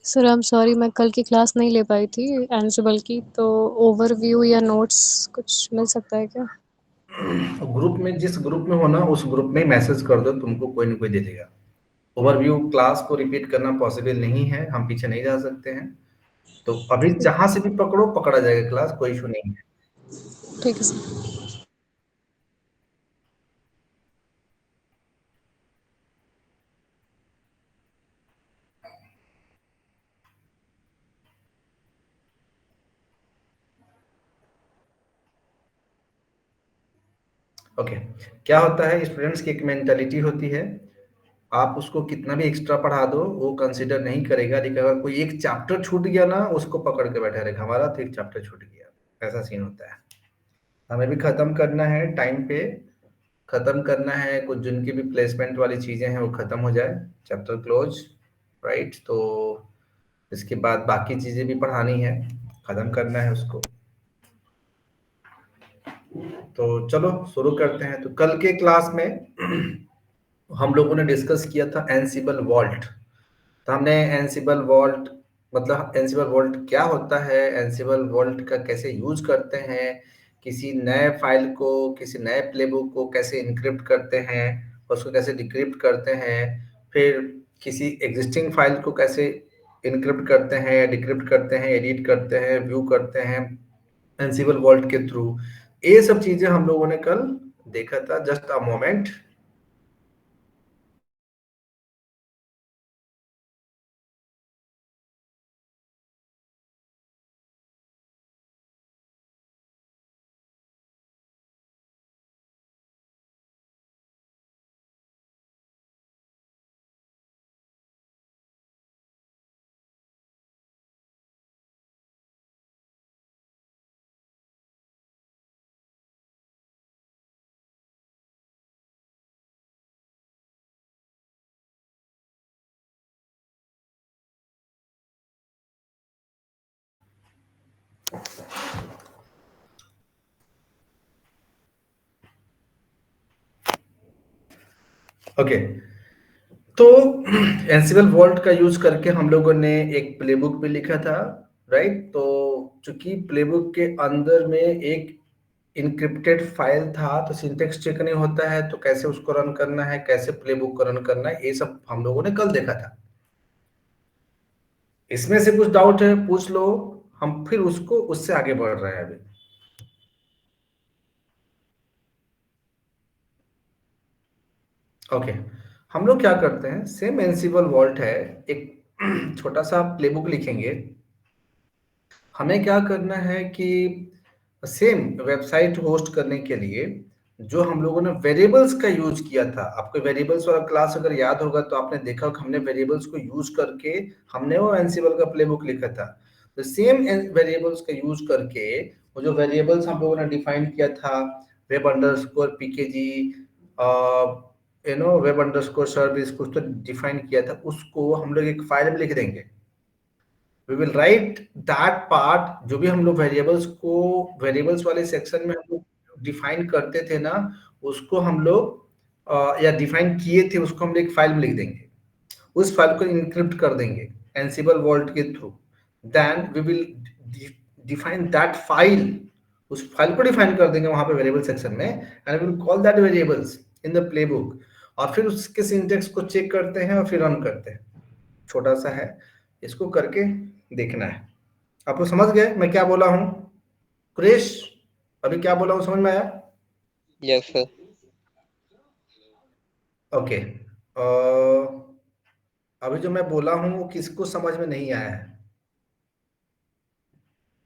Sir I am sorry, मैं कल की क्लास नहीं ले पाई थी एनसिबल की, तो ओवरव्यू या नोट्स कुछ मिल सकता है क्या? ग्रुप में, जिस ग्रुप में हो ना उस ग्रुप में मैसेज कर दो, तुमको कोई ना कोई दे देगा। ओवरव्यू क्लास को रिपीट करना पॉसिबल नहीं है, हम पीछे नहीं जा सकते हैं। तो अभी जहां से भी पकड़ो, पकड़ा जाएगा क्लास, कोई इशू नहीं है। ठीक है सर। ओके। क्या होता है, स्टूडेंट्स की एक मेंटालिटी होती है, आप उसको कितना भी एक्स्ट्रा पढ़ा दो वो कंसीडर नहीं करेगा, लेकिन अगर कोई एक चैप्टर छूट गया ना, उसको पकड़ के बैठा रहेगा, हमारा तो एक चैप्टर छूट गया, ऐसा सीन होता है। हमें भी खत्म करना है टाइम पे, खत्म करना है, कुछ जिनकी भी प्लेसमेंट वाली चीजें हैं वो खत्म हो जाए, चैप्टर क्लोज, राइट। तो इसके बाद बाकी चीजें भी पढ़ानी है, खत्म करना है उसको। तो चलो शुरू करते हैं। तो कल के क्लास में हम लोगों ने डिस्कस किया था एनसिबल वॉल्ट। तो हमने एनसिबल वॉल्ट, मतलब एनसिबल वॉल्ट क्या होता है, एनसिबल वॉल्ट का कैसे यूज करते हैं, किसी नए फाइल को, किसी नए प्लेबुक को कैसे इनक्रिप्ट करते हैं, उसको कैसे डिक्रिप्ट करते हैं, फिर किसी एग्जिस्टिंग फाइल को कैसे इनक्रिप्ट करते हैं, डिक्रिप्ट करते हैं, एडिट करते हैं, व्यू करते हैं एनसिबल वॉल्ट के थ्रू। ये सब चीजें हम लोगों ने कल देखा था। Just a moment. ओके। तो एंसिबल वॉल्ट का यूज करके हम लोगों ने एक प्लेबुक भी लिखा था, राइट। तो चूंकि प्लेबुक के अंदर में एक इनक्रिप्टेड फाइल था, तो सिंटेक्स चेक नहीं होता है, तो कैसे उसको रन करना है, कैसे प्लेबुक को रन करना है, ये सब हम लोगों ने कल देखा था। इसमें से कुछ डाउट है पूछ लो, हम फिर उसको उससे आगे बढ़ रहे हैं अभी। ओके। हम लोग क्या करते हैं, सेम एंसिबल वॉल्ट है, एक छोटा सा प्लेबुक लिखेंगे। हमें क्या करना है कि सेम वेबसाइट होस्ट करने के लिए जो हम लोगों ने वेरिएबल्स का यूज किया था, आपको वेरिएबल्स वाला क्लास अगर याद होगा तो आपने देखा कि हमने वेरिएबल्स को यूज करके हमने वो एनसिबल का प्लेबुक लिखा था। तो सेम वेरिएबल्स का यूज करके वो जो वेरिएबल्स हम लोगों ने डिफाइन किया था, web underscore PKG, web underscore service, कुछ तो डिफाइन किया था, उसको हम लोग एक फाइल में लिख देंगे। We will write that part, जो भी हम लोग वेरिएबल्स को, वेरिएबल्स वाले सेक्शन में हम लोग डिफाइन करते थे ना, उसको हम लोग या डिफाइन किए थे, उसको हम लोग एक फाइल में लिख देंगे, उस फाइल को इनक्रिप्ट कर देंगे एनसिबल वॉल्ट के through. Then we will define that file, उस फाइल को डिफाइन कर देंगे वहां पे वेरिएबल सेक्शन में, and we will call that variables in the playbook. और फिर उसके सिंटेक्स को चेक करते हैं और फिर रन करते हैं। छोटा सा है, इसको करके देखना है। आप लोग समझ गए मैं क्या बोला हूं? क्रिश, अभी क्या बोला हूं समझ में आया? Yes sir. ओके। अभी जो मैं बोला हूं वो किसको समझ में नहीं आया है?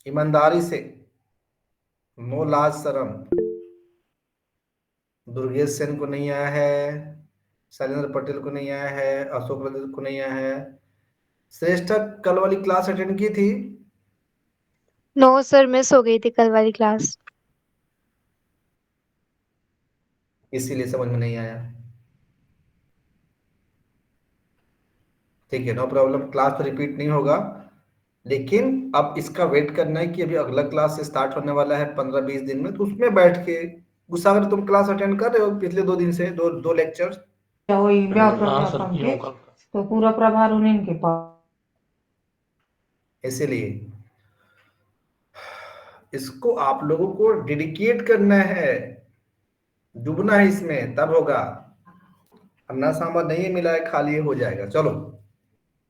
ईमानदारी से, नो लाज शर्म। दुर्गेश सेन को नहीं आया है, शैलेंद्र पटेल को नहीं आया है, अशोक रंजन को नहीं आया है। श्रेष्ठ, कल वाली क्लास अटेंड की थी? नो सर, मिस हो गई थी कल वाली क्लास। इसीलिए समझ में नहीं आया। ठीक है, नो प्रॉब्लम, क्लास तो रिपीट नहीं होगा, लेकिन अब इसका वेट करना है कि अभी अगला क्लास स्टार्ट होने वाला है 15-20 दिन में, तो उसमें बैठ के गुस्सा, अगर तुम क्लास अटेंड कर रहे हो पिछले 2 दिन से, दो दो लेक्चर्स। वही व्यापक व्यापक के तो पूरा प्रभार उन्हीं के पास। इसीलिए इसको आप लोगों को डेडिकेट करना है, डूबना है इसमें, तब होगा। अन्ना सांबर नहीं मिला है खाली हो जाएगा। चलो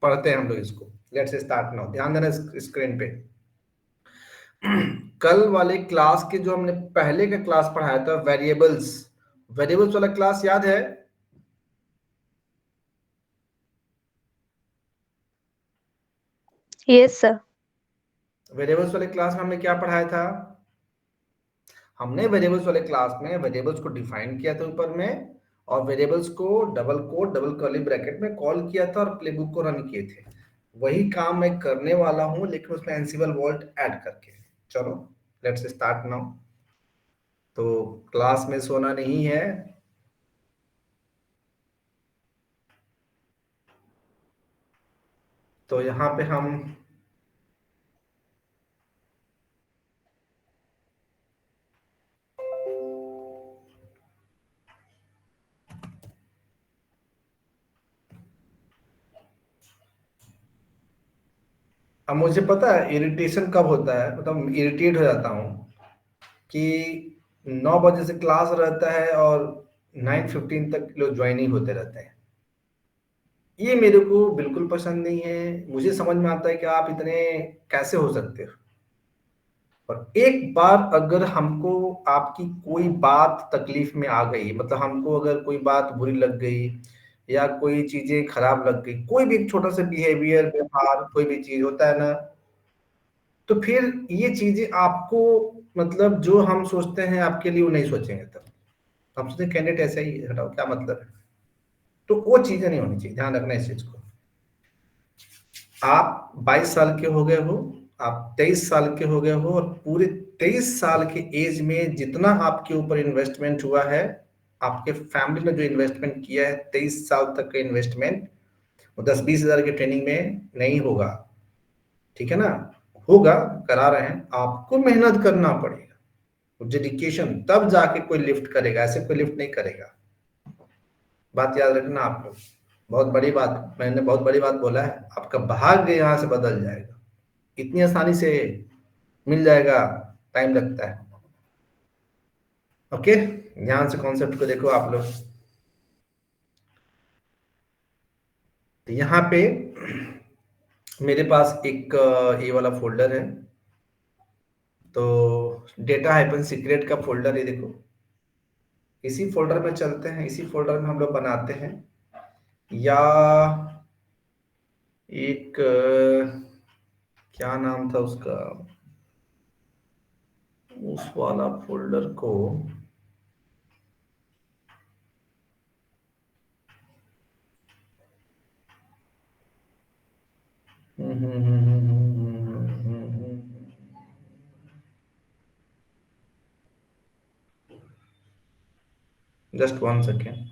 पढ़ते हैं हम लोग इसको। Let's start now. ध्यान देना स्क्रीन पे। कल वाले क्लास के जो हमने पहले का क्लास पढ़ाया था, वेरिएबल्स, वेरिएबल्स वाला क्लास याद है? Yes sir. वेरिएबल्स वाले क्लास में हमने क्या पढ़ाया था? हमने वेरिएबल्स वाले क्लास में वेरिएबल्स को डिफाइन किया था ऊपर में, और वेरिएबल्स को double coat double curly bracket में कॉल किया था और प्लेबुक को रन किए थे। वही काम मैं करने वाला हूं, लेकिन उसमें एंसिबल वॉल्ट ऐड करके। चलो लेट्स स्टार्ट नाउ। तो क्लास में सोना नहीं है। तो यहाँ पे हम अब मुझे पता है इरिटेशन कब होता है, मतलब इरिटेट हो जाता हूँ कि 9 बजे से क्लास रहता है और 9:15 तक लोग ज्वाइनिंग होते रहते हैं। ये मेरे को बिल्कुल पसंद नहीं है। मुझे समझ में आता है कि आप इतने कैसे हो सकते हो, और एक बार अगर हमको आपकी कोई बात तकलीफ में आ गई, मतलब हमको अगर कोई बात बुरी लग गई या कोई चीजें खराब लग गई, कोई भी एक छोटा सा बिहेवियर, व्यवहार, कोई भी चीज होता है ना, तो फिर ये चीजें आपको, मतलब जो हम सोचते हैं आपके लिए वो नहीं सोचेंगे। तब हम सोचते कैंडिडेट ऐसा ही है, हटाओ क्या मतलब है। तो वो चीजें नहीं होनी चाहिए, ध्यान रखना इस चीज को। आप 22 साल के हो गए हो, आप 23 साल के हो गए हो, और पूरे 23 साल के एज में जितना आपके ऊपर इन्वेस्टमेंट हुआ है, आपके फैमिली ने जो इन्वेस्टमेंट किया है 23 साल तक का इन्वेस्टमेंट, वो 10-20 हजार की ट्रेनिंग में नहीं होगा। ठीक है ना? होगा, करा रहे हैं, आपको मेहनत करना पड़ेगा, डेडिकेशन, तब जाके कोई लिफ्ट करेगा, ऐसे कोई लिफ्ट नहीं करेगा। बात याद रखना आप लोग। बहुत बड़ी बात, मैंने बहुत बड़ी बात बोला है। आपका भाग्य यहाँ से बदल जाएगा, इतनी आसानी से मिल जाएगा, टाइम लगता है। ओके, ध्यान से कॉन्सेप्ट को देखो आप लोग। तो यहाँ पे मेरे पास एक ये वाला फोल्डर है, तो डेटा हाइपन सीक्रेट का फोल्डर है, देखो। इसी फोल्डर में चलते हैं, इसी फोल्डर में हम लोग बनाते हैं, या एक क्या नाम था उसका, उस वाला फोल्डर को जस्ट 1 सेकेंड।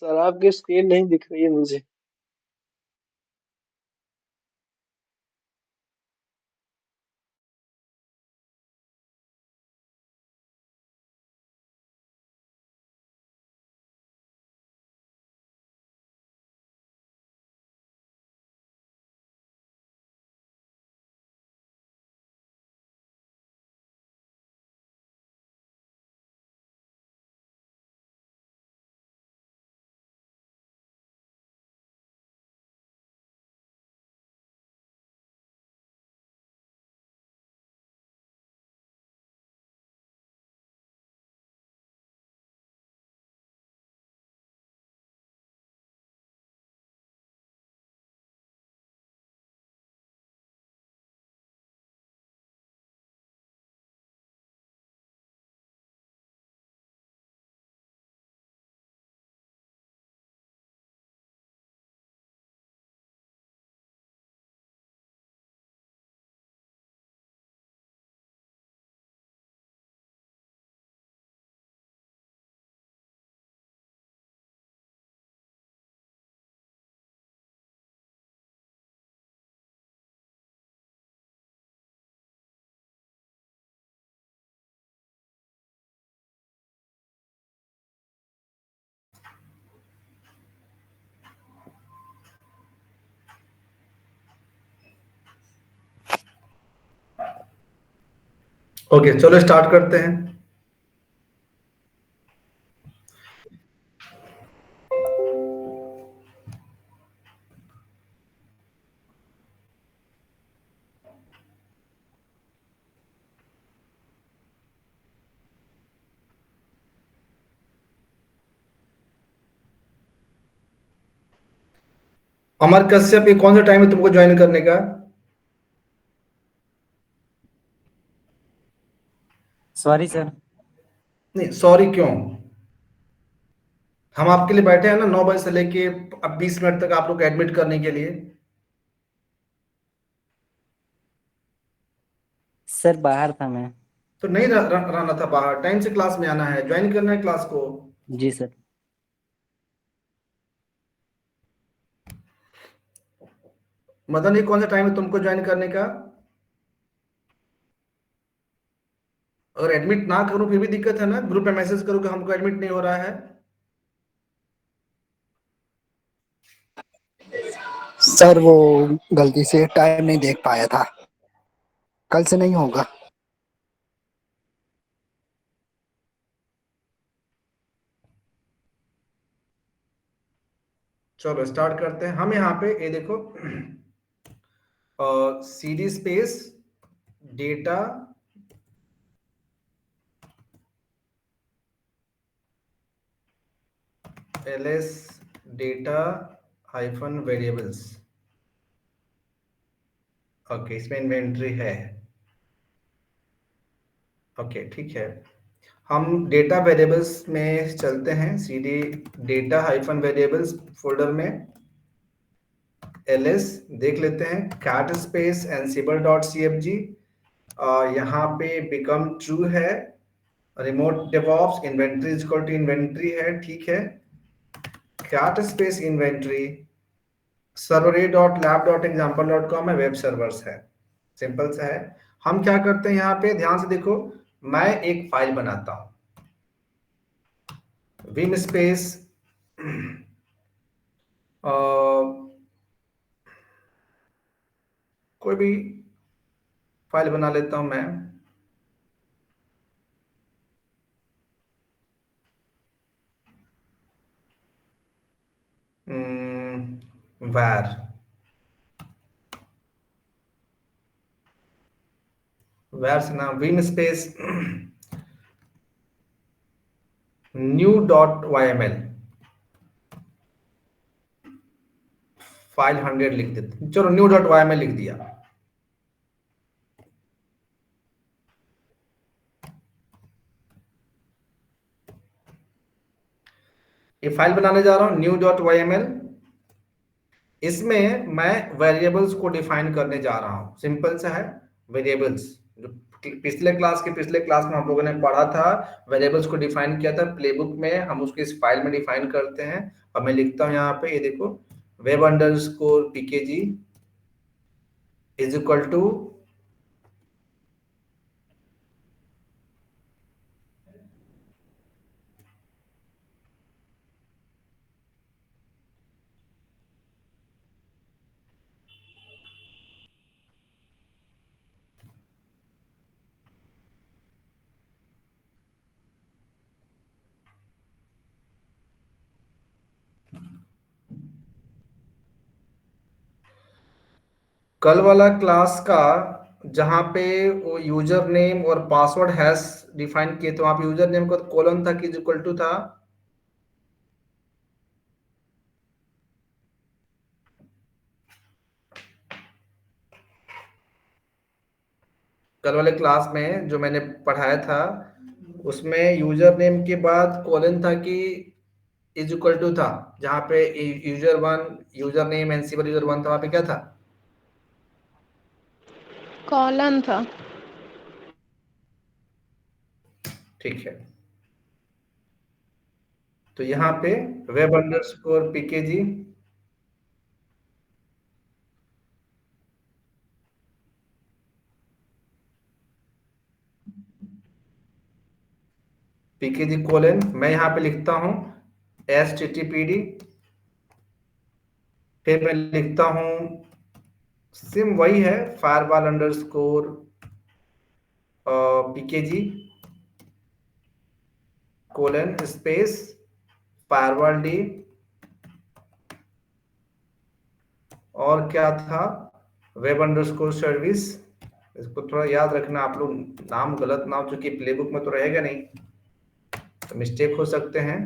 सर आपकी स्क्रीन नहीं दिख रही है मुझे। ओके, चलो स्टार्ट करते हैं। अमर कश्यप, ये कौन सा टाइम है तुमको ज्वाइन करने का? Sorry sir. नहीं, सॉरी क्यों? हम आपके लिए बैठे हैं ना 9 बजे से लेके अब 20 मिनट तक आप लोग एडमिट करने के लिए। सर बाहर था मैं। तो नहीं रहना था बाहर, टाइम से क्लास में आना है, ज्वाइन करना है क्लास को। जी सर। मदन, ये कौन सा टाइम है तुमको ज्वाइन करने का? अगर एडमिट ना करूं फिर भी दिक्कत है ना, ग्रुप में मैसेज करो कि हमको एडमिट नहीं हो रहा है। सर वो गलती से टाइम नहीं देख पाया था, कल से नहीं होगा। चलो स्टार्ट करते हैं। हम यहाँ पे ये देखो, CD space data LS data hyphen variables. Okay, इसमें इन्वेंट्री है। ओके ठीक है, हम डेटा वेरिएबल्स में चलते हैं। CD data hyphen variables folder में एलएस देख लेते हैं, cat space Ansible dot C F G. यहाँ पे बिकम ट्रू है, remote DevOps inventory is equal to inventory है, ठीक है। Cat space inventory server dot lab dot example dot com है, वेब सर्वर्स है, सिंपल सा है। हम क्या करते हैं यहाँ पे, ध्यान से देखो, मैं एक फाइल बनाता हूं, विम स्पेस कोई भी फाइल बना लेता हूं मैं। वैर वैर से नाम vim space new dot Y M L, file 100 लिख देते, चलो new dot Y M L लिख दिया। ये फाइल बनाने जा रहा हूं new dot Y M L. इसमें मैं वेरिएबल्स को डिफाइन करने जा रहा हूं, सिंपल सा है। वेरिएबल्स जो पिछले क्लास में हम लोगों ने पढ़ा था, वेरिएबल्स को डिफाइन किया था प्लेबुक में, हम उसको इस फाइल में डिफाइन करते हैं। और मैं लिखता हूं यहाँ पे, ये देखो, web underscore PKG is equal to कल वाला क्लास का, जहां पे वो यूजर नेम और पासवर्ड हैश डिफाइन किए, तो वहां पे यूजर नेम का कोलन था कि इक्वल टू था कल वाले क्लास में जो मैंने पढ़ाया था, उसमें यूजर नेम के बाद कोलन था कि इज इक्वल टू था, जहां पे user one, user name Ansible user one था, वहां पे क्या था? कॉलन था। ठीक है, तो यहाँ पे web underscore PKG PKG colon, मैं यहाँ पे लिखता हूँ HTTPD, फिर मैं लिखता हूँ सिम वही है, firewall underscore PKG colon space firewall D, और क्या था, वेब अंडरस्कोर सर्विस। इसको थोड़ा याद रखना आप लोग, नाम गलत ना हो, चूंकि प्लेबुक में तो रहेगा नहीं तो मिस्टेक हो सकते हैं।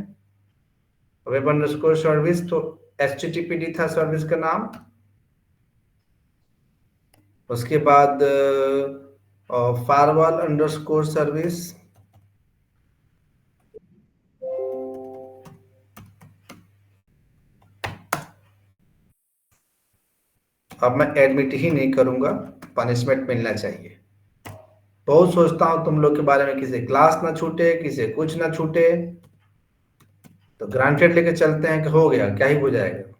वेब अंडरस्कोर सर्विस तो HTTPD था सर्विस का नाम। उसके बाद फायरवॉल अंडरस्कोर सर्विस, अब मैं एडमिट ही नहीं करूंगा, पनिशमेंट मिलना चाहिए। बहुत सोचता हूं तुम लोग के बारे में, किसी क्लास ना छूटे, किसी कुछ ना छूटे, तो ग्रांटेड लेके चलते हैं कि हो गया, क्या ही हो जाएगा।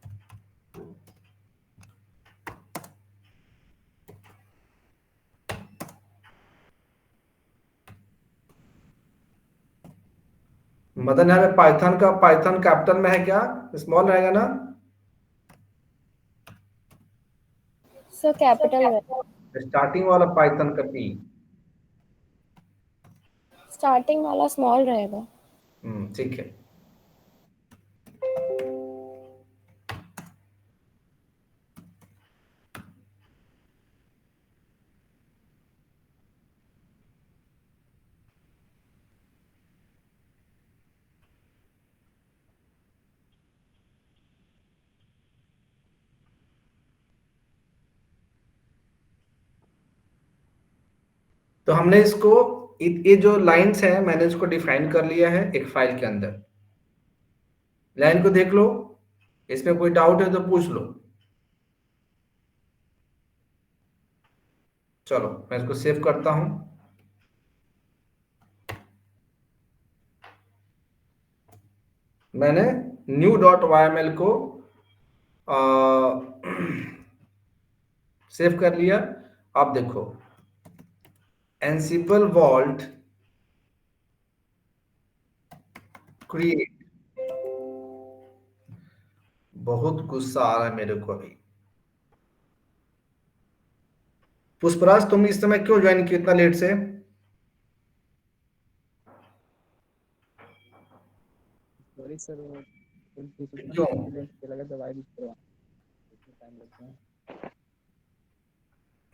मदन, यहाँ पे पाइथन कैपिटल में है क्या, स्मॉल रहेगा ना? सर कैपिटल है। स्टार्टिंग वाला पाइथन का पी। स्टार्टिंग वाला स्मॉल रहेगा। ठीक है। तो हमने इसको, ये जो लाइंस है मैंने इसको डिफाइन कर लिया है एक फाइल के अंदर। लाइन को देख लो, इसमें कोई डाउट है तो पूछ लो। चलो मैं इसको सेव करता हूं। मैंने new.yml को सेव कर लिया। अब देखो, एनसिबल वॉल्ट क्रिएट, बहुत गुस्सा आ रहा है मेरे को अभी। पुष्पराज, तुम इस समय क्यों ज्वाइन किया इतना लेट से? सॉरी सर, क्यों?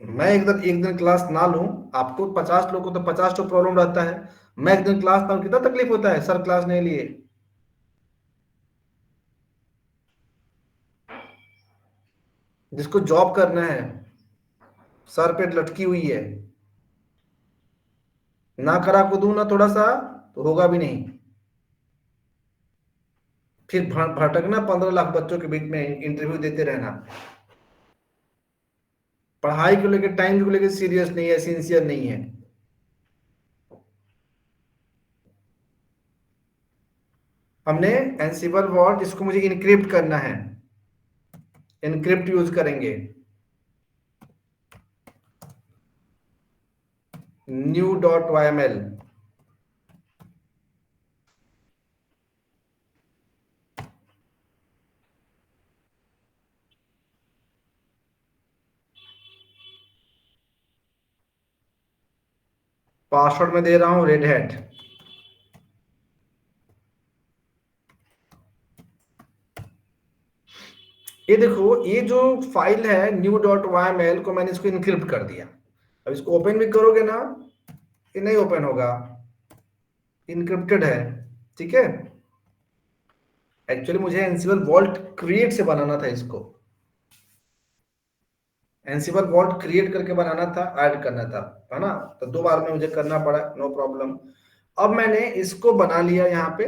मैं एक दिन क्लास ना लूं, आपको 50 लोग को तो 50 तो प्रॉब्लम रहता है। मैं एक दिन क्लास ना लूं, कितना तकलीफ होता है सर क्लास नहीं लिए। जिसको जॉब करना है, सर पे लटकी हुई है, ना करा को दूं ना थोड़ा सा तो होगा भी नहीं। फिर भटकना 15 लाख बच्चों के बीच में इंटरव्यू देते रहना। पढ़ाई को लेकर, टाइम को लेकर सीरियस नहीं है, सिंसियर नहीं है। हमने एनसिबल वॉल्ट, इसको मुझे इनक्रिप्ट करना है, इनक्रिप्ट यूज करेंगे। new.yml, पासवर्ड में दे रहा हूं रेड हैट। ये देखो, ये जो फाइल है new.yml को मैंने इसको इनक्रिप्ट कर दिया। अब इसको ओपन भी करोगे ना, ये नहीं ओपन होगा, इनक्रिप्टेड है। ठीक है, एक्चुअली मुझे एनसिबल वॉल्ट क्रिएट से बनाना था, इसको एनसिबल वॉल्ट क्रिएट करके बनाना था, ऐड करना था, है ना? तो 2 बार में मुझे करना पड़ा, नो प्रॉब्लम। अब मैंने इसको बना लिया यहाँ पे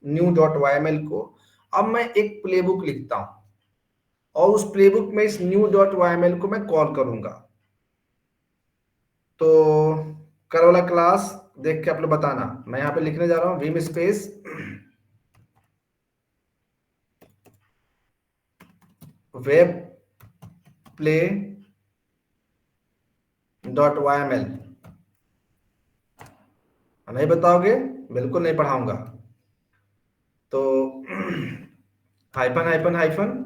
new.yml को। अब मैं एक प्लेबुक लिखता हूं और उस प्लेबुक में इस new.yml को मैं कॉल करूंगा। तो कर वाला क्लास देख के आप लोग बताना। मैं यहाँ पे लिखने जा रहा हूँ vim space web play .yml। नहीं बताओगे, बिल्कुल नहीं पढ़ाऊंगा। तो hyphen hyphen hyphen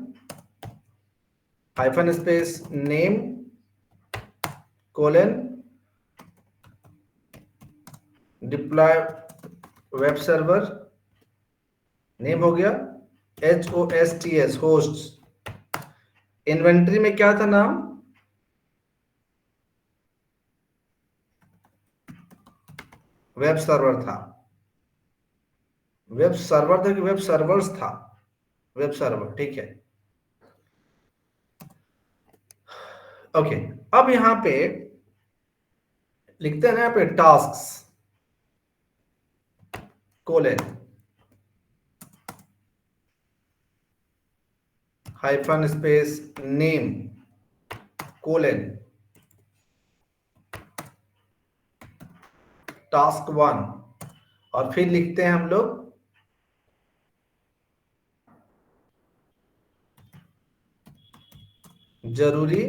hyphen space name colon deploy web server, name हो गया HOSTS होस्ट। इन्वेंटरी में क्या था नाम? वेब सर्वर था। वेब सर्वर था कि वेब सर्वर्स था? वेब सर्वर, ठीक है। ओके, अब यहां पे लिखते हैं ना, यहाँ पे tasks colon hyphen space name colon task 1, और फिर लिखते हैं हम लोग जरूरी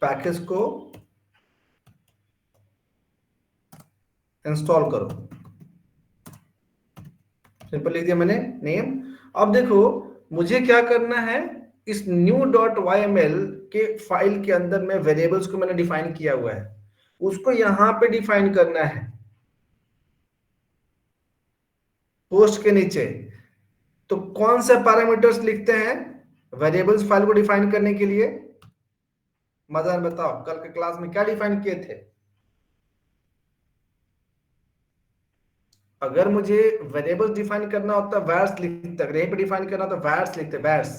पैकेज को इंस्टॉल करो। सिंपल लिख दिया मैंने नेम। अब देखो मुझे क्या करना है, इस new.yml के फाइल के अंदर में वेरिएबल्स को मैंने डिफाइन किया हुआ है, उसको यहां पे डिफाइन करना है पोस्ट के नीचे। तो कौन से पैरामीटर्स लिखते हैं वेरिएबल्स फाइल को डिफाइन करने के लिए? मदन बताओ, कल के क्लास में क्या डिफाइन किए थे? अगर मुझे वेरिएबल्स डिफाइन करना होता वैर्स लिखते, अगर यहीं पे डिफाइन करना होता वैर्स लिखते, वैर्स।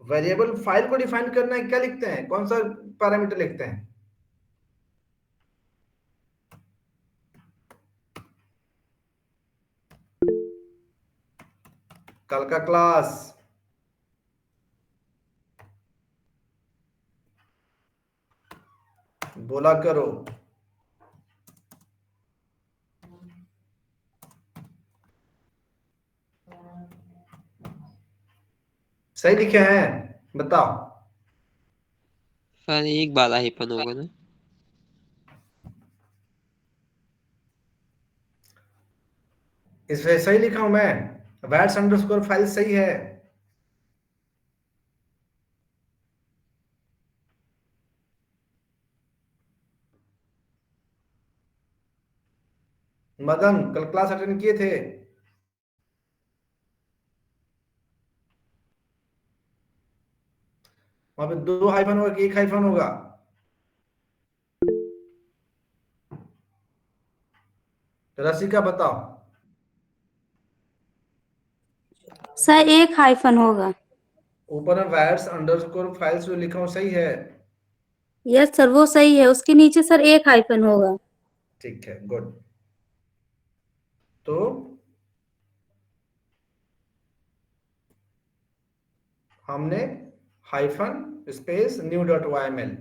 वेरिएबल फाइल को डिफाइन करना है, क्या लिखते हैं, कौन सा पैरामीटर लिखते हैं? कल का क्लास बोला करो। सही लिखे हैं? बताओ। सर एक बार हाइफन होगा ना? इसमें सही लिखा हूं मैं, वैट्स अंडरस्कोर फाइल सही है। मदन कल क्लास अटेंड किए थे? वहां पे 2 हाइफन होगा कि 1 हाइफन होगा? रसिका बताओ। सर एक हाइफन होगा। ऊपर में वैट्स अंडरस्कोर फाइल्स जो लिखा हूं सही है? यस सर वो सही है, उसके नीचे सर एक हाइफन होगा। ठीक है, गुड। तो हमने हाइफन स्पेस new.yml,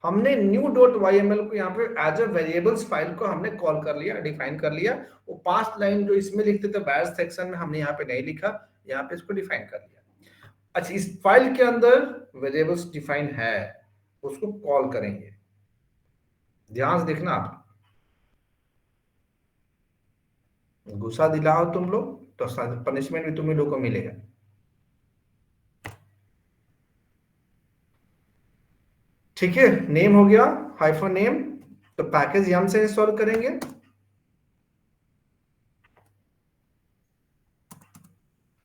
हमने new.yml को यहाँ पे एज अ वेरिएबल्स फाइल को हमने कॉल कर लिया, डिफाइन कर लिया। वो 5 लाइन जो इसमें लिखते थे बैच सेक्शन में, हमने यहाँ पे नहीं लिखा, यहाँ पे इसको डिफाइन कर लिया। अच्छा, इस फाइल के अंदर वेरिएबल्स डिफाइन है, उसको कॉल करेंगे। ध्यान से देखना, आप गुस्सा दिलाओ तुम लोग तो पनिशमेंट भी तुम लोग को मिलेगा। ठीक है, नेम हो गया, हाइफन नेम। तो पैकेज यम से इंस्टॉल करेंगे।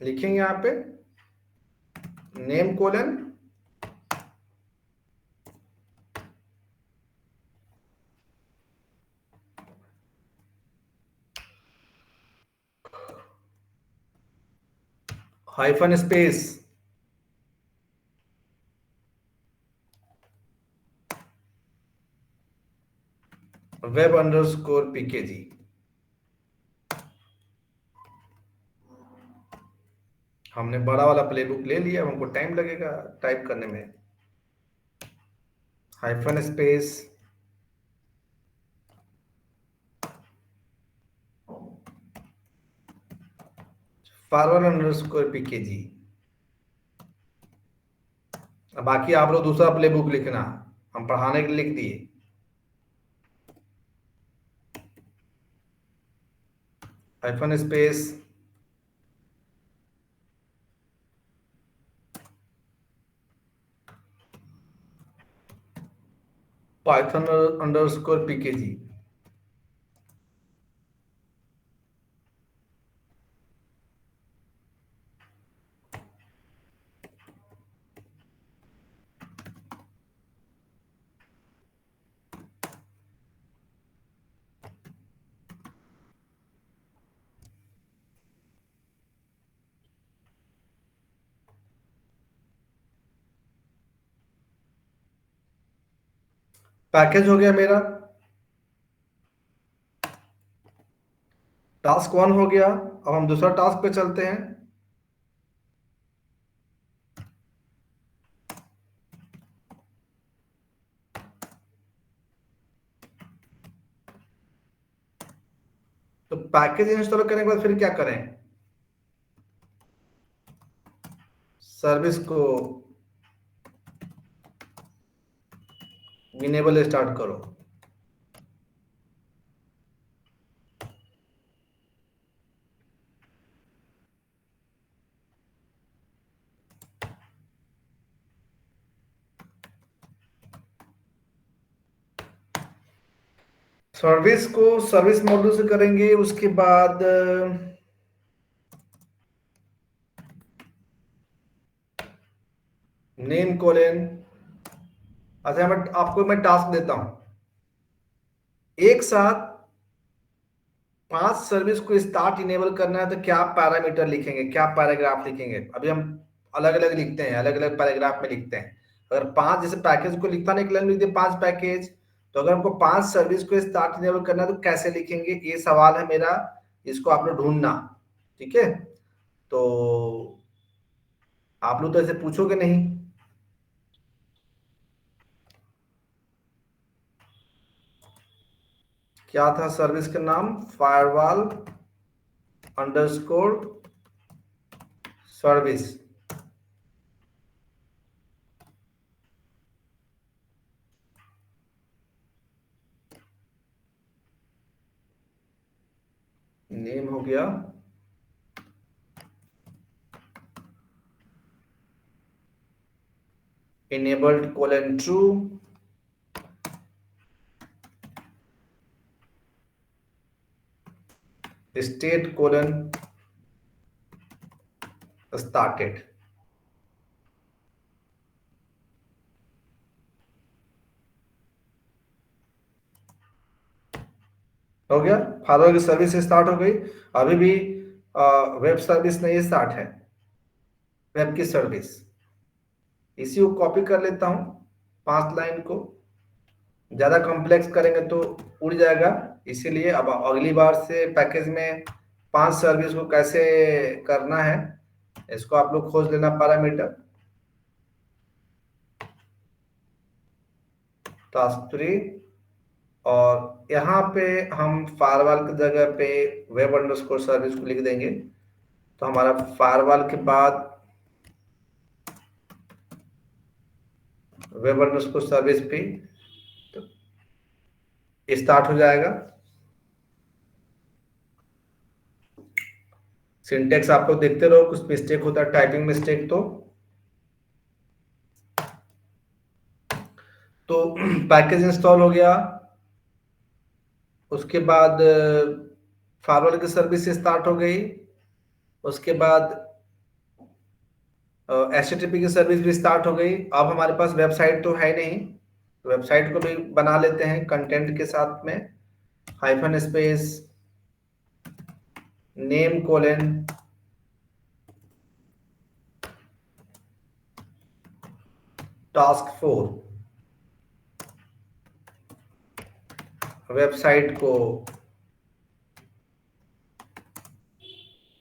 लिखेंगे यहां पे name colon hyphen space web underscore PKG. हमने बड़ा वाला प्लेबुक ले लिया, हमको टाइम लगेगा टाइप करने में। Hyphen space forward underscore PKG. बाकी आप लोग दूसरा प्लेबुक लिखना, हम पढ़ाने के लिए लिख दिए। Hyphen space Python underscore PKG. Package हो गया मेरा, टास्क 1 हो गया। अब हम दूसरा टास्क पे चलते हैं। तो पैकेज इंस्टॉल करने के बाद फिर क्या करें? सर्विस को इनेबल स्टार्ट करो। सर्विस को सर्विस मॉड्यूल से करेंगे, उसके बाद नेम कोलन। अच्छा, मैं आपको टास्क देता हूं, एक साथ 5 सर्विस को स्टार्ट इनेबल करना है, तो क्या पैरामीटर लिखेंगे, क्या पैराग्राफ लिखेंगे? अभी हम अलग अलग लिखते हैं, अलग अलग पैराग्राफ में लिखते हैं। अगर 5 जैसे पैकेज को लिखता नहीं, लिख दे 5 पैकेज, तो अगर हमको 5 सर्विस को स्टार्ट इनेबल करना है तो कैसे लिखेंगे? ये सवाल है मेरा, इसको आप लोग ढूंढना। ठीक है, तो आप लोग तो ऐसे पूछोगे नहीं। क्या था सर्विस का नाम? Firewall underscore service. नेम हो गया, enabled colon true, state colon started। हो गया, फादर की सर्विस स्टार्ट हो गई। अभी भी वेब सर्विस नहीं स्टार्ट है, वेब की सर्विस। इसी को कॉपी कर लेता हूं, 5 लाइन को। ज्यादा कॉम्प्लेक्स करेंगे तो उड़ जाएगा, इसीलिए अब अगली बार से पैकेज में 5 सर्विस को कैसे करना है, इसको आप लोग खोज लेना पैरामीटर। टास्क 3, और यहाँ पे हम फायरवॉल की जगह पे वेब अंडरस्कोर सर्विस को लिख देंगे। तो हमारा फायरवॉल के बाद वेब अंडरस्कोर सर्विस पे तो स्टार्ट हो जाएगा। सिंटेक्स आप लोग देखते रहो, कुछ मिस्टेक होता है, टाइपिंग मिस्टेक तो पैकेज इंस्टॉल हो गया। उसके बाद फायरवॉल की सर्विस स्टार्ट हो गई। उसके बाद HTTP की सर्विस भी स्टार्ट हो गई। अब हमारे पास वेबसाइट तो है नहीं, वेबसाइट को भी बना लेते हैं कंटेंट के साथ में। Hyphen space name colon task 4, website को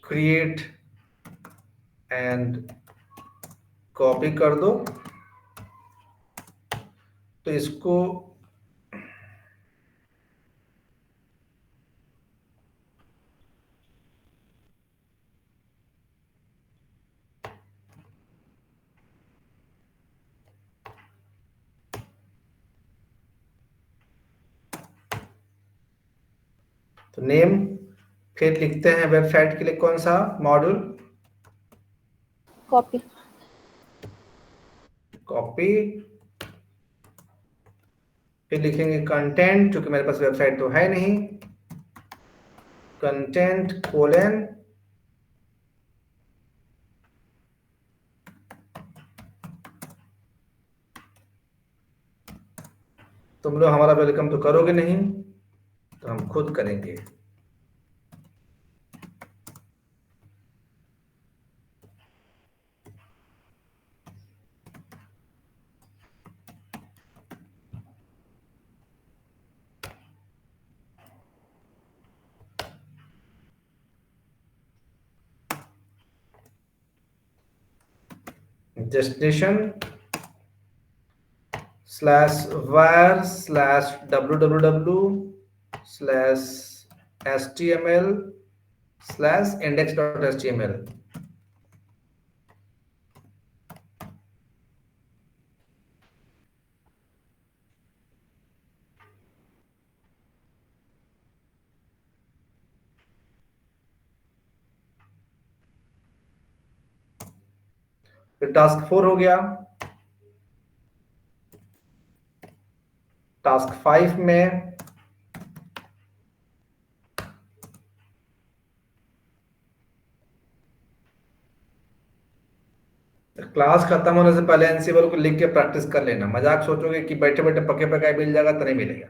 क्रिएट एंड कॉपी कर दो। तो इसको तो नेम, फिर लिखते हैं वेबसाइट के लिए कौन सा मॉड्यूल, कॉपी। कॉपी, फिर लिखेंगे कंटेंट, क्योंकि मेरे पास वेबसाइट तो है नहीं, कंटेंट कोलन तुम लोग हमारा वेलकम तो करोगे नहीं, तो हम खुद करेंगे। destination /var /www /html /index.html। फिर टास्क 4 हो गया। टास्क 5 में क्लास खत्म होने से पहले एनसीबल को लिख के प्रैक्टिस कर लेना। मजाक सोचोगे कि बैठे बैठे पके पकाए मिल जाएगा तो नहीं मिलेगा।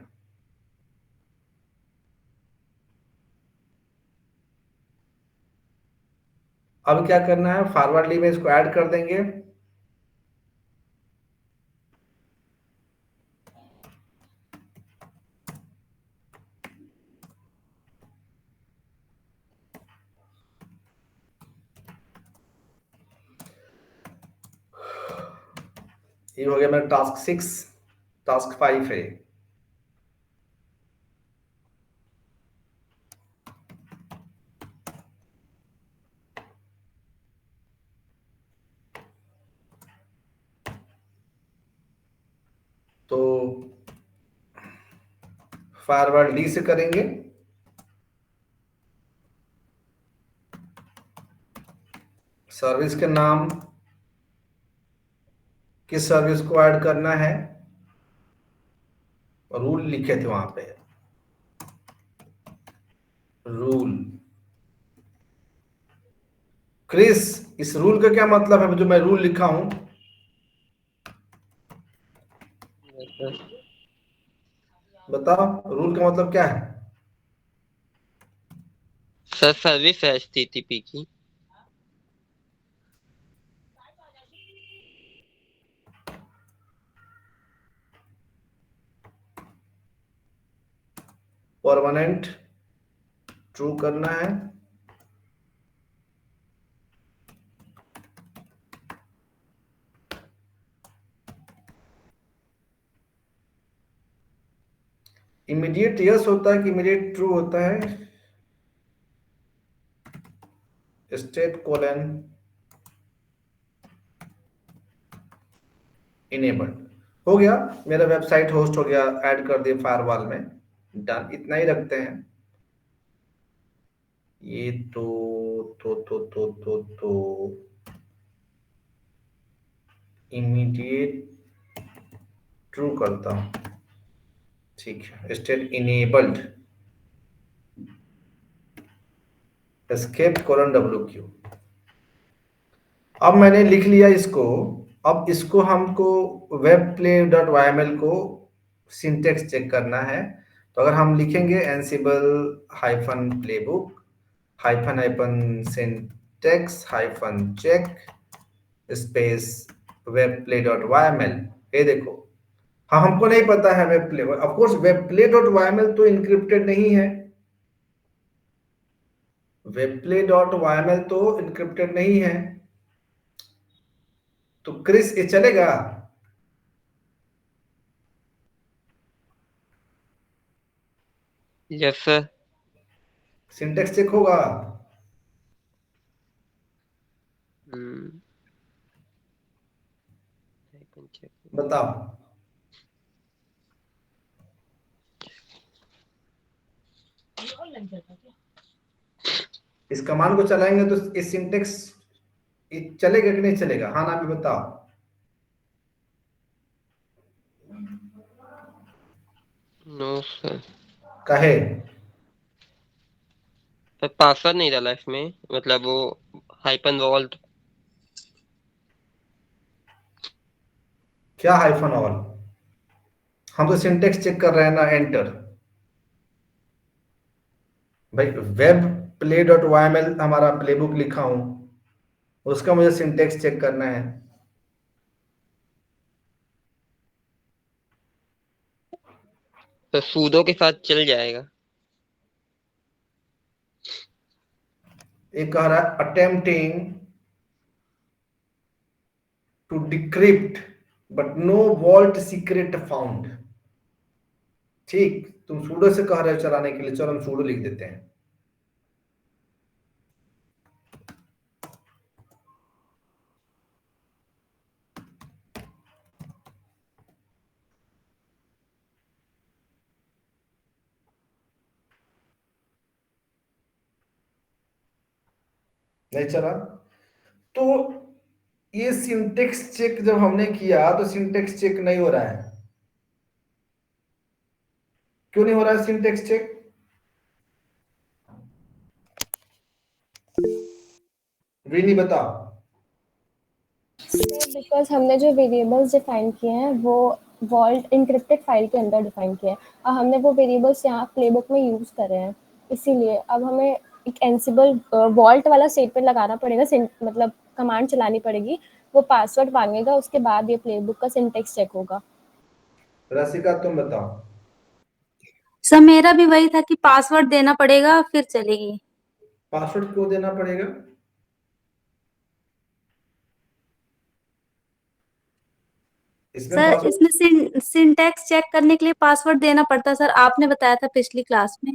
अब क्या करना है, फॉरवर्डली में इसको ऐड कर देंगे। ये हो गया मेरा टास्क 6। टास्क 5 है। तो फॉरवर्ड डी से करेंगे। सर्विस के नाम, किस सर्विस को ऐड करना है, रूल लिखे थे वहां पे, रूल। क्रिस, इस रूल का क्या मतलब है जो मैं रूल लिखा हूं? बताओ, रूल का मतलब क्या है? सर सर्विस है एचटीटीपी की। परमानेंट ट्रू करना है। इमीडिएट यस होता है कि इमीडिएट ट्रू होता है? स्टेट कोलन इनेबल्ड हो गया। मेरा वेबसाइट होस्ट हो गया, ऐड कर दिया फायरवॉल में। डन, इतना ही रखते हैं। ये तो इमीडिएट ट्रू करता हूं। ठीक है, state enabled escape colon WQ। अब मैंने लिख लिया इसको। अब इसको हमको webplay.yml को सिंटेक्स चेक करना है। तो अगर हम लिखेंगे एनसिबल -playbook -syntax -check space webplay.yml, ये देखो। हाँ, हमको नहीं पता है webplay, ऑफ कोर्स webplay.yml तो इनक्रिप्टेड नहीं है। webplay.yml तो इनक्रिप्टेड नहीं है। तो क्रिस, ये चलेगा? Yes sir. सिंटेक्स चेक होगा? बताओ। इस कमांड को चलाएंगे तो इस सिंटेक्स चलेगा कि नहीं चलेगा? हाँ ना, भी बताओ। No sir. कहे सर पासवर्ड नहीं डाला इसमें, मतलब वो हाइपन वॉल्ट। क्या हाइफन ऑल? हम तो सिंटेक्स चेक कर रहे हैं ना, एंटर। भाई वेब play.yml हमारा प्लेबुक लिखा हूं, उसका मुझे सिंटेक्स चेक करना है। तो सूडो के साथ चल जाएगा। एक कह रहा है attempting to decrypt but no vault secret found. ठीक, तुम सूडो से कह रहे हो चलाने के लिए, चलो हम सूडो लिख देते हैं। नहीं चला तो ये सिंटेक्स चेक जब हमने किया तो सिंटेक्स चेक नहीं हो रहा है। क्यों नहीं हो रहा है सिंटेक्स चेक? विनी बताओ। बिकॉज हमने जो वेरिएबल्स डिफाइन किए हैं वो वॉल्ट इंक्रिप्टेड फाइल के अंदर डिफाइन किए हैं और हमने वो वेरिएबल्स यहाँ प्लेबुक में यूज करे हैं, इसीलिए अब हमें एक एंसिबल वॉल्ट वाला स्टेटमेंट लगाना पड़ेगा, मतलब कमांड चलानी पड़ेगी, वो पासवर्ड मांगेगा, उसके बाद ये प्लेबुक का सिंटेक्स चेक होगा। रसिका तुम बताओ। सर मेरा भी वही था कि पासवर्ड देना पड़ेगा फिर चलेगी। पासवर्ड क्यों देना पड़ेगा? सर इसमें सिंटैक्स चेक करने के लिए पासवर्ड देना पड़ता सर, आपने बताया था पिछली क्लास में।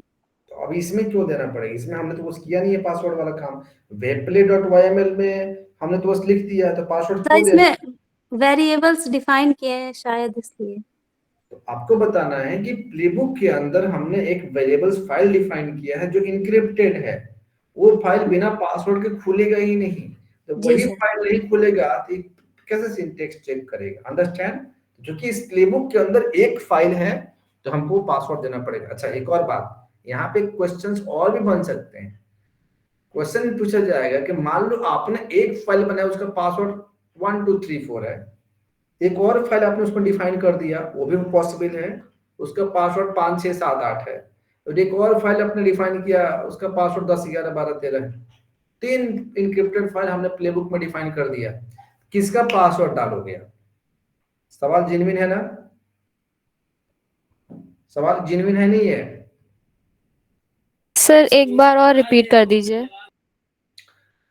तो अब इसमें क्यों देना पड़ेगा? इसमें हमने तो बस किया नहीं है पासवर्ड वाला काम। webplay.yml में हमने तो बस लिख दिया है, तो पासवर्ड सर क्यों देना? इसमें वेरिएबल्स डिफाइन किए हैं शायद इसलिए। तो आपको बताना है कि प्लेबुक के अंदर हमने एक वेरिएबल्स फाइल डिफाइन किया है जो इनक्रिप्टेड है। वो फाइल बिना पासवर्ड के खुलेगा ही नहीं। तो जी वही सर। फाइल नहीं खुलेगा तो ये कैसे सिंटेक्स चेक करेगा? अंडरस्टैंड? जो कि इस प्लेबुक के अंदर एक फाइल है तो हमको पासवर्ड देना पड़ेगा। अच्छा एक और बात, यहाँ पे क्वेश्चंस और भी बन सकते हैं। क्वेश्चन पूछा जाएगा कि मान लो आपने एक फाइल बनाया, उसका पासवर्ड 1 2 3 4 है, एक और फाइल आपने उसमें डिफाइन कर दिया, वो भी पॉसिबल है, उसका पासवर्ड 5 6 7 8 है, और एक और फाइल आपने डिफाइन किया, उसका पासवर्ड 10 11 12 13 है। 3 इनक्रिप्टेड फाइल हमने प्लेबुक में डिफाइन कर दिया, किसका पासवर्ड डालोगे आप? सवाल जेन्युइन है ना? सवाल जेन्युइन है नहीं है? सर एक बार और रिपीट कर दीजिए।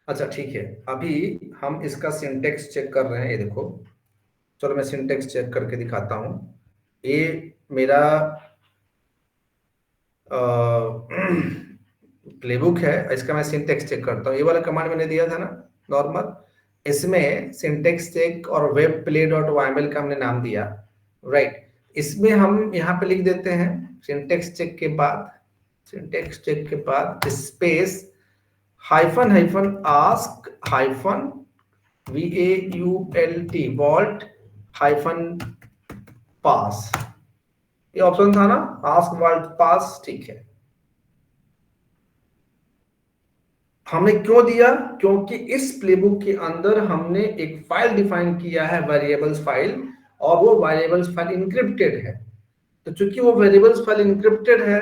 अच्छा ठीक है, अभी हम इसका सिंटेक्स चेक कर रहे हैं। ये देखो, चलो मैं सिंटेक्स चेक करके दिखाता हूं। ये मेरा प्लेबुक है, इसका मैं सिंटेक्स चेक करता हूँ। ये वाला कमांड मैंने दिया था ना नॉर्मल, इसमें सिंटेक्स चेक और वेब प्ले डॉट वायमल का हमने नाम दिया, राइट। इसमें हम यहाँ पे लिख देते हैं सिंटेक्स चेक के बाद, सिंटेक्स चेक के बाद space hyphen hyphen ask hyphen VAULT vault hyphen pass. ये ऑप्शन था ना, आस्क वॉल्ट पास, ठीक है। हमने क्यों दिया? क्योंकि इस प्लेबुक के अंदर हमने एक फाइल डिफाइन किया है, वेरिएबल्स फाइल, और वो वेरिएबल्स फाइल इनक्रिप्टेड है। तो चूंकि वो वेरिएबल्स फाइल इनक्रिप्टेड है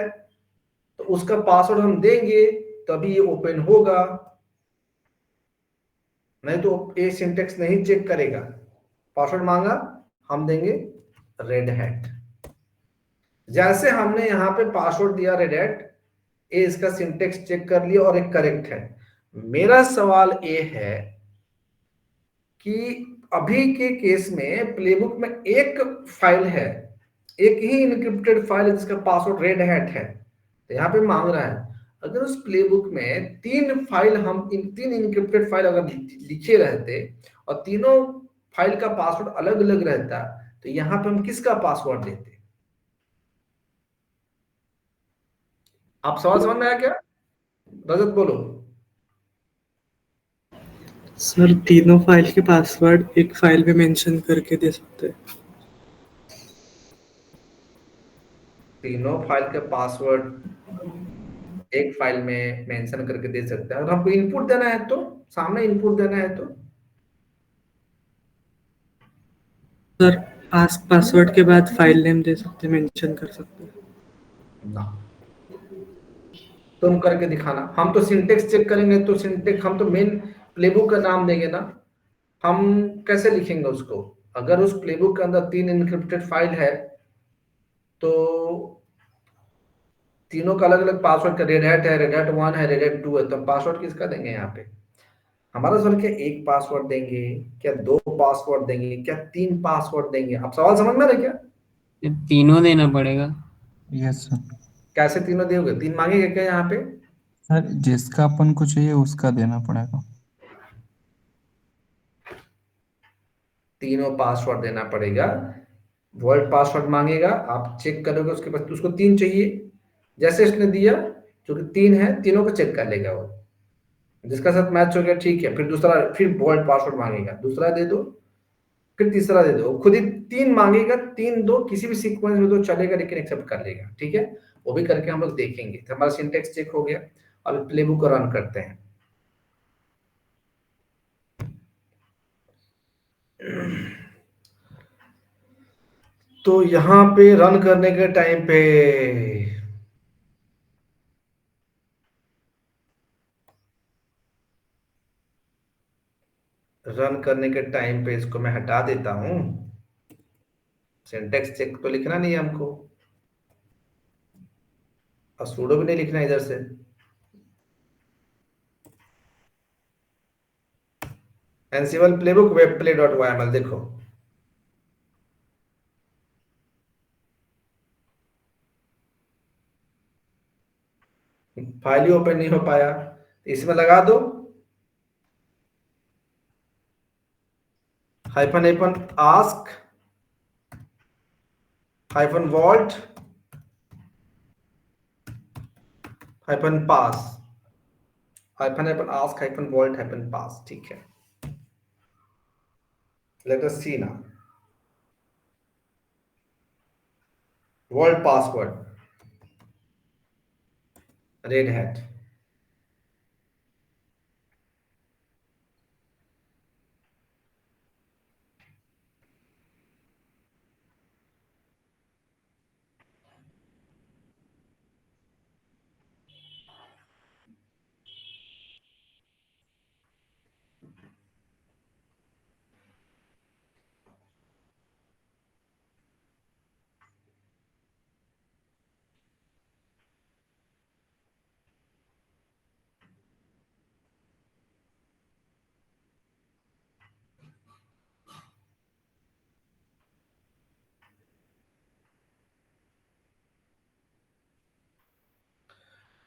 तो उसका पासवर्ड हम देंगे तभी ये ओपन होगा, नहीं तो ये सिंटेक्स नहीं चेक करेगा। पासवर्ड मांगा, हम देंगे रेड हैट। जैसे हमने यहाँ पे पासवर्ड दिया रेड हैट, ये इसका सिंटेक्स चेक कर लिया और एक करेक्ट है। मेरा सवाल ये है कि अभी के केस में प्लेबुक में एक फाइल है, एक ही इनक्रिप्टेड फाइल है जिसका पासवर्ड रेड हैट है, तो यहाँ पे मांग रहा है। अगर उस प्लेबुक में 3 फाइल, हम इन 3 इनक्रिप्टेड फाइल अगर लिखे रहते और तीनों फाइल का पासवर्ड अलग अलग रहता, तो यहाँ पे हम किसका पासवर्ड देते? आप सवाल समझ में आया क्या? रजत बोलो। सर तीनों फाइल के पासवर्ड एक फाइल में मेंशन करके दे सकते हैं। तीनों फाइल के पासवर्ड एक फाइल में मेंशन करके दे सकते हैं। अगर हमको इनपुट देना है तो, सामने इनपुट देना है तो सर आस्क पासवर्ड के बाद फाइल नेम दे सकते हैं, मेंशन कर सकते हैं ना। तुम करके दिखाना। हम तो सिंटेक्स चेक करेंगे, तो सिंटेक्स हम तो मेन प्लेबुक का नाम देंगे ना, हम कैसे लिखेंगे उसको? अगर उस प्लेबुक के अंदर 3 इनक्रिप्टेड फाइल है तो तीनों का अलग अलग पासवर्ड का, रेड हैट है, रेड हैट 1 है, रेड हैट 2 है, तो पासवर्ड किसका देंगे यहाँ पे? हमारा सवाल क्या, एक पासवर्ड देंगे क्या, दो पासवर्ड देंगे क्या, तीन पासवर्ड देंगे? आप सवाल समझ में आ रहा है क्या? तीनों देना पड़ेगा। Yes sir. कैसे तीनों दोगे? तीन मांगेगा क्या यहाँ पे? सर जिसका अपन को चाहिए उसका देना पड़ेगा। तीनों पासवर्ड देना पड़ेगा। वर्ल्ड पासवर्ड मांगेगा, आप चेक करोगे उसके बाद, उसको तीन चाहिए, जैसे इसने दिया जो कि तीन है, तीनों को चेक कर लेगा वो, जिसका साथ मैच हो गया ठीक है, फिर दूसरा, फिर वर्ल्ड पासवर्ड मांगेगा, दूसरा दे दो, फिर तीसरा दे दो, खुद ही तीन मांगेगा, तीन दो, किसी भी सीक्वेंस में दो चलेगा, लेकिन एक्सेप्ट कर लेगा, ठीक है। वो भी करके हम लोग देखेंगे। तो हमारा सिंटेक्स चेक हो गया, अब प्लेबुक को रन करते हैं। तो यहां पे रन करने के टाइम पे इसको मैं हटा देता हूं। सिंटेक्स चेक तो लिखना नहीं है हमको, और सूडो भी नहीं लिखना है इधर से। Ansible playbook web play dot YML, देखो फाइल ही ओपन नहीं हो पाया, इसमें लगा दो hyphen hyphen ask hyphen vault hyphen pass, hyphen hyphen ask hyphen vault hyphen pass, ठीक है। Let us see now world password Red Hat.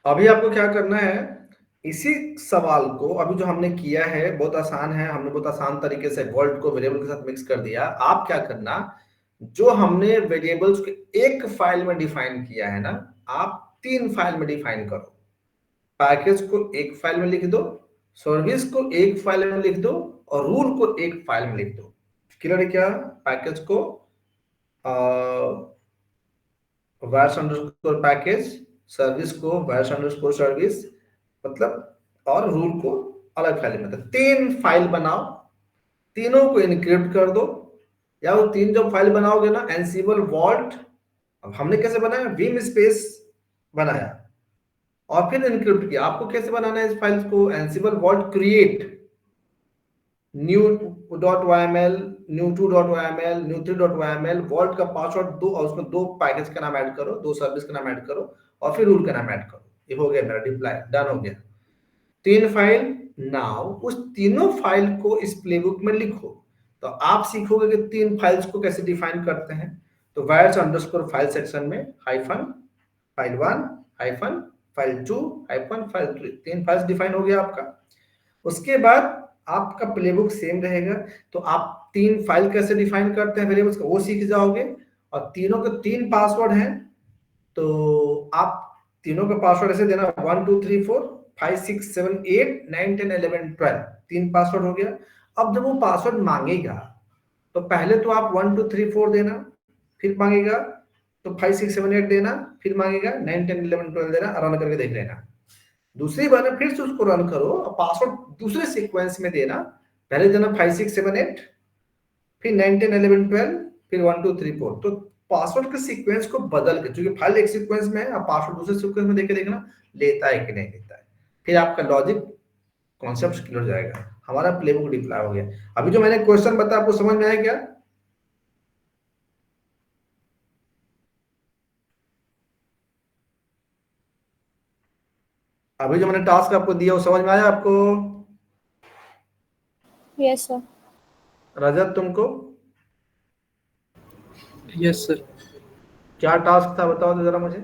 अभी आपको क्या करना है, इसी सवाल को अभी जो हमने किया है बहुत आसान है, हमने बहुत आसान तरीके से वर्ल्ड को वेरिएबल के साथ मिक्स कर दिया। आप क्या करना, जो हमने वेरिएबल्स को एक फाइल में डिफाइन किया है ना, आप तीन फाइल में डिफाइन करो। पैकेज को एक फाइल में लिख दो, सर्विस को एक फाइल में लिख दो, और रूल को एक फाइल में लिख दो। क्लियर है क्या? पैकेज को वैट्स अंडरस्कोर पैकेज, सर्विस को वैट्स अंडरस्कोर सर्विस, मतलब, और रूल को अलग फाइल में, मतलब तीन फाइल बनाओ, तीनों को इनक्रिप्ट कर दो। या वो तीन जब फाइल बनाओगे ना, एनसीबल वॉल्ट, अब हमने कैसे बनाया, विम स्पेस बनाया और फिर इनक्रिप्ट किया। आपको कैसे बनाना है इस फाइल को, Ansible vault create new.yml, new2.yml, new3.yml, vault का पासवर्ड दो, और उसमें दो पैकेज का नाम ऐड करो, दो सर्विस का नाम ऐड करो, और फिर रूल का नाम ऐड करो। ये हो गया मेरा डिप्लॉय, डन हो गया। तीन फाइल, नाउ उस तीनों फाइल को इस प्लेबुक में लिखो। तो आप सीखोगे कि तीन फाइल्स को कैसे डिफाइन करते हैं। तो वायर्स अंडरस्कोर फाइल सेक्शन में hyphen file 1 hyphen file 2 hyphen file 3, तीन फाइल्स डिफाइन हो गया आपका। उसके बाद आपका प्लेबुक सेम रहेगा। तो आप तीन फाइल कैसे डिफाइन करते हैं वेरिएबल्स का, वो सीख जाओगे। और तीनों के तीन पासवर्ड हैं, तो आप तीनों का पासवर्ड ऐसे देना, 1 2 3 4 5 6 7 8 9 10 11 12, तीन पासवर्ड हो गया। अब जब वो पासवर्ड मांगेगा तो पहले तो आप 1 2 3 4 देना, फिर मांगेगा तो 5 6 7 8 देना, फिर मांगेगा 9 10 11 12 देना, रन करके देख लेना। दूसरी बार फिर से उसको रन करो और पासवर्ड दूसरे सीक्वेंस में देना, पहले देना 5 6 7 8, फिर 9 10 11 12, फिर 1 2 3 4। तो पासवर्ड के सीक्वेंस को बदल के, क्योंकि फाइल एक सीक्वेंस में है, आप पासवर्ड दूसरे सीक्वेंस में देके देखना लेता है कि नहीं लेता है। फिर आपका लॉजिक कॉन्सेप्ट क्लियर हो जाएगा। हमारा प्लेबुक डिप्लॉय हो गया। अभी जो मैंने क्वेश्चन बताया आपको समझ में आया क्या? अभी जो मैंने टास्क आपको दिया वो समझ में आया आपको? Yes sir. रजत तुमको यस सर। क्या टास्क था बताओ तो जरा मुझे।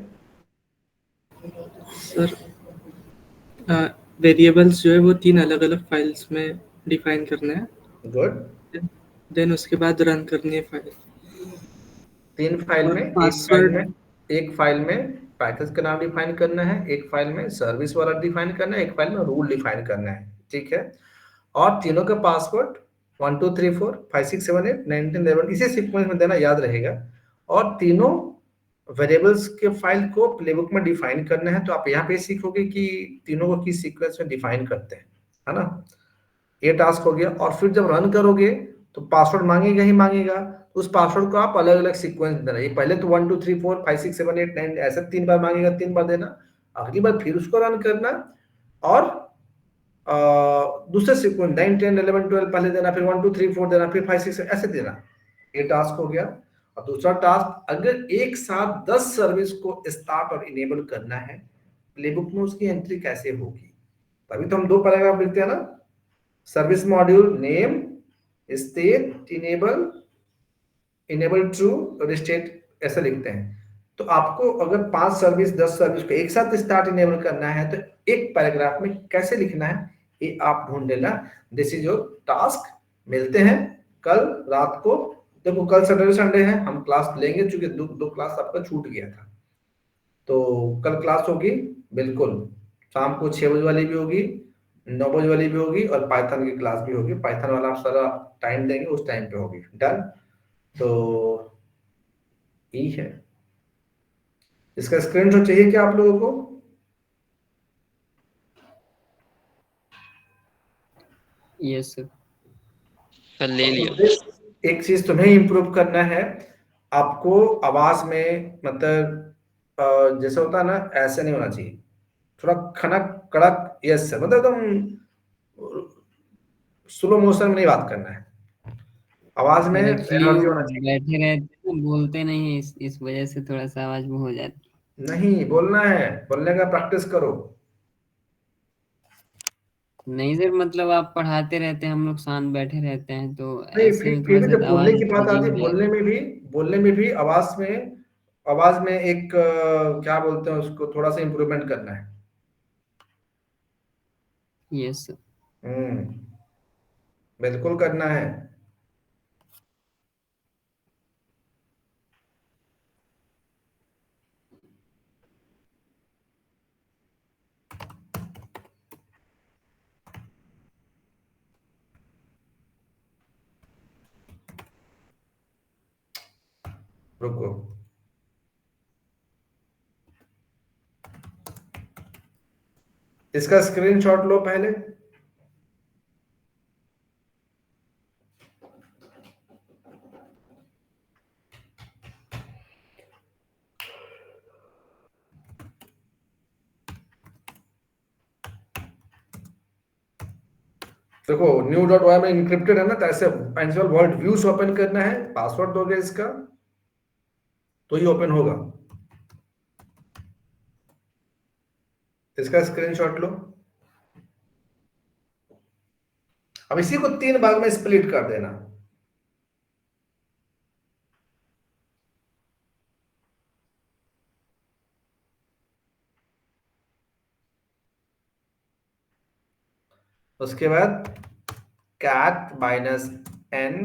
सर वेरिएबल्स जो है वो 3 अलग-अलग फाइल्स में डिफाइन करना है। गुड। देन उसके बाद रन करनी है फाइल। 3 फाइल और में, पासवर्ड एक फाइल में पैकेज का नाम डिफाइन करना है, एक फाइल में सर्विस वाला डिफाइन करना है, एक फाइल में रूल डिफाइन करना है, ठीक है। और तीनों का पासवर्ड 1 2 3 4 5 6 7 8 9 10 11 इसी सीक्वेंस में देना, याद रहेगा। और तीनों वेरिएबल्स के फाइल को प्लेबुक में डिफाइन करना है। तो आप यहाँ पे सीखोगे कि तीनों को किस सीक्वेंस में डिफाइन करते हैं, है ना। ये टास्क हो गया। और फिर जब रन करोगे तो पासवर्ड मांगेगा ही मांगेगा, तो उस पासवर्ड को आप अलग अलग सीक्वेंस में देना। ये पहले तो 1 2 3 4 5 6 7 8 9 ऐसे 3 बार मांगेगा, 3 बार देना। अगली बार फिर उसको रन करना और दूसरे सीक्वेंस 9 10 11 12 पहले देना, फिर 1 2 3 4 देना, फिर 5 6 ऐसे देना। ये टास्क हो गया। और दूसरा टास्क, अगर एक साथ 10 सर्विस को स्टार्ट और इनेबल करना है, प्लेबुक में उसकी एंट्री कैसे होगी। तभी तो हम 2 पैराग्राफ लिखते हैं ना, service module name, state, enable true और स्टेट, ऐसा लिखते हैं। तो आपको अगर 5 सर्विस 10 सर्विस को एक साथ स्टार्ट इनेबल करना है तो एक पैराग्राफ में कैसे लिखना है, ये आप ढूंढ लेना। This is your task. मिलते हैं कल रात को। देखो कल सैटरडे संडे है, हम क्लास लेंगे क्योंकि दो क्लास आपका छूट गया था। तो कल क्लास होगी बिल्कुल, शाम को 6 बजे वाली भी होगी, 9 बजे वाली भी होगी, और पाइथन की क्लास भी होगी। पाइथन वाला आप सारा टाइम देंगे, उस टाइम पे होगी। डन। तो यही है। इसका स्क्रीनशॉट चाहिए क्या आप लोगों को? Yes sir. सर ले लिया। एक चीज तुम्हें इंप्रूव करना है, आपको आवाज में मतलब जैसे होता है ना, ऐसे नहीं होना चाहिए, थोड़ा खनक कड़क, यस सर, मतलब एकदम स्लो मोशन में नहीं बात करना है, आवाज में सर एक्चुअली एनर्जी वो होना चाहिए। बैठे रहते हैं, बोलते नहीं है, इस वजह से थोड़ा सा आवाज वो हो जाती नहीं बोलना है, बोलने का प्रैक्टिस करो। है। नहीं सर, मतलब आप पढ़ाते रहते हैं, हम लोग शांत बैठे रहते हैं, तो नहीं, ऐसे में फिर थोड़ा भी सा जब बोलने आवाज की बात आती अजीब है, हो जाती बोलने में भी आवाज में एक क्या बोलते हैं उसको, थोड़ा सा इंप्रूवमेंट करना है। है। Yes sir. हम्म, बिल्कुल करना है। रुको, इसका स्क्रीनशॉट लो पहले। देखो न्यू डॉट वाई में इंक्रिप्टेड है ना, तो ऐसे एंजुअल वर्ल्ड व्यूज ओपन करना है, पासवर्ड दोगे इसका तो ही ओपन होगा। इसका स्क्रीनशॉट लो। अब इसी को 3 भाग में स्प्लिट कर देना। उसके बाद cat minus n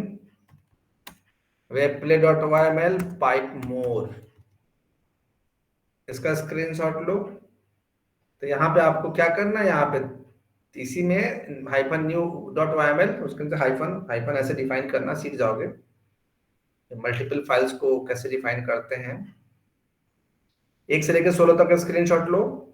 webplay.yml pipe more, इसका स्क्रीनशॉट लो। तो यहाँ पे आपको क्या करना है, यहाँ पे इसी में हाइफन न्यू डॉट वायमएल, उसके अंदर हाइफन हाइफन ऐसे डिफाइन करना सीख जाओगे। मल्टीपल फाइल्स को कैसे डिफाइन करते हैं, 1 से लेकर 16 तक का स्क्रीनशॉट लो।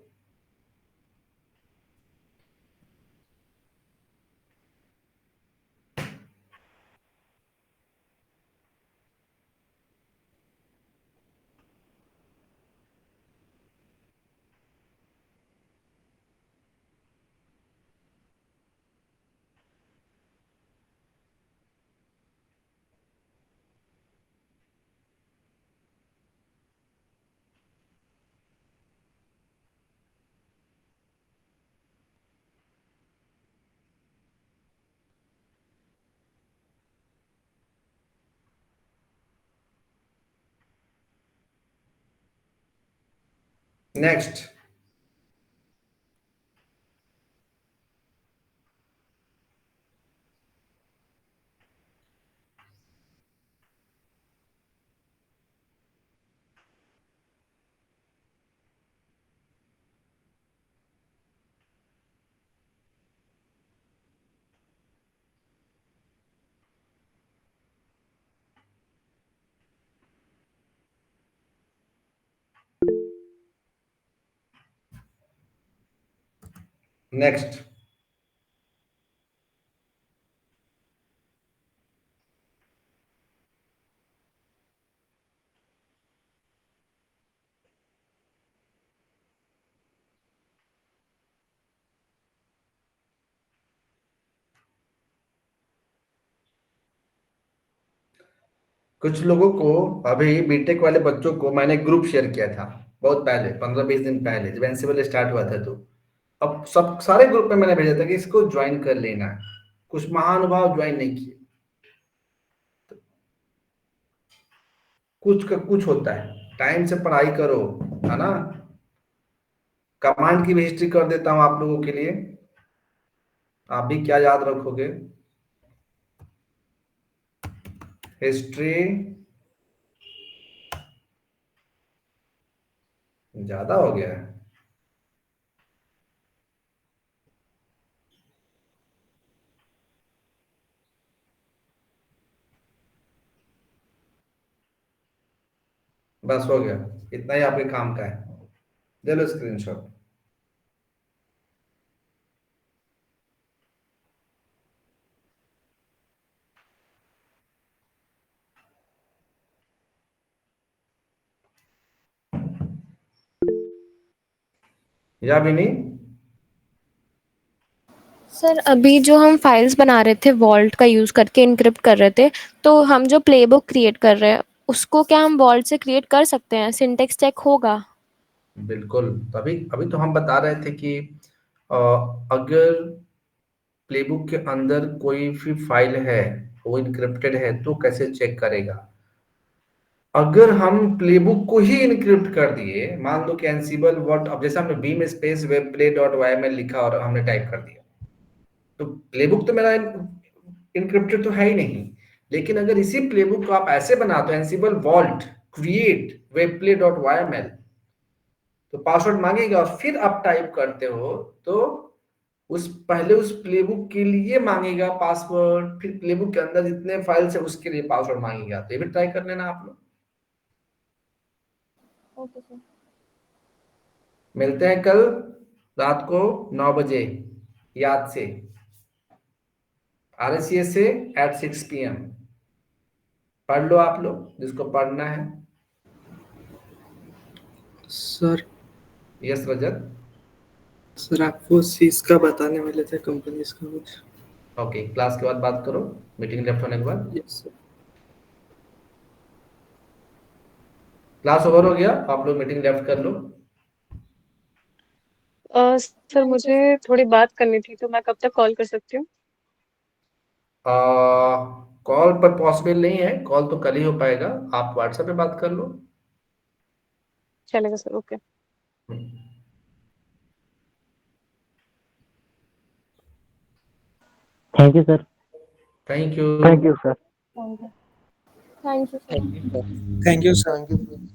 नेक्स्ट, नेक्स्ट, कुछ लोगों को, अभी बीटेक वाले बच्चों को मैंने ग्रुप शेयर किया था बहुत पहले, 15-20 दिन पहले जब एनसीबल स्टार्ट हुआ था। तो अब सब सारे ग्रुप में मैंने भेजा था कि इसको ज्वाइन कर लेना है। कुछ महानुभाव ज्वाइन नहीं किए। कुछ का कुछ होता है, टाइम से पढ़ाई करो, है ना। कमांड की भी हिस्ट्री कर देता हूं आप लोगों के लिए, आप भी क्या याद रखोगे। हिस्ट्री ज्यादा हो गया है। बस हो गया, इतना ही आपके काम का है। ले लो स्क्रीनशॉट। या भी नहीं? सर अभी जो हम फाइल्स बना रहे थे वॉल्ट का यूज़ करके इनक्रिप्ट कर रहे थे, तो हम जो प्लेबुक क्रिएट कर रहे हैं उसको क्या हम वॉल्ट से क्रिएट कर सकते हैं? सिंटेक्स चेक होगा? बिल्कुल। तभी अभी तो हम बता रहे थे कि अगर प्लेबुक के अंदर कोई भी फाइल है वो इनक्रिप्टेड है तो कैसे चेक करेगा। अगर हम प्लेबुक को ही इनक्रिप्ट कर दिए, मान लो कि एनसीबल व्हाट, अब जैसे हमने vim space web play dot YML लिखा और हमने टाइप कर दिया, तो प्लेबुक तो मेरा इनक्रिप्टेड तो है ही नहीं। लेकिन अगर इसी प्लेबुक को आप ऐसे बनाते हो, Ansible vault create web play dot YML, तो पासवर्ड मांगेगा और फिर आप टाइप करते हो तो उस पहले उस प्लेबुक के लिए मांगेगा पासवर्ड, फिर प्लेबुक के अंदर जितने फाइल्स है उसके लिए पासवर्ड मांगेगा। तो ये भी ट्राई कर लेना आप लोग। Okay sir. मिलते हैं कल रात को 9 बजे, याद से, RSCS से at 6 PM। पढ़ लो आप लोग जिसको पढ़ना है। सर यस रजत। सर आप वो सीज का बताने वाले थे, कंपनीज का कुछ। ओके, क्लास के बाद बात करो, मीटिंग लेफ्ट होने के बाद। Yes sir. क्लास ओवर हो गया, आप लोग मीटिंग लेफ्ट कर लो। सर मुझे थोड़ी बात करनी थी, तो मैं कब तक कॉल कर सकती हूँ? कॉल पर पॉसिबल नहीं है, कॉल तो कल ही हो पाएगा, आप व्हाट्सएप पे बात कर लो। चलेगा sir, okay. Thank you sir. Thank you. Thank you sir. Thank you sir. Thank you sir.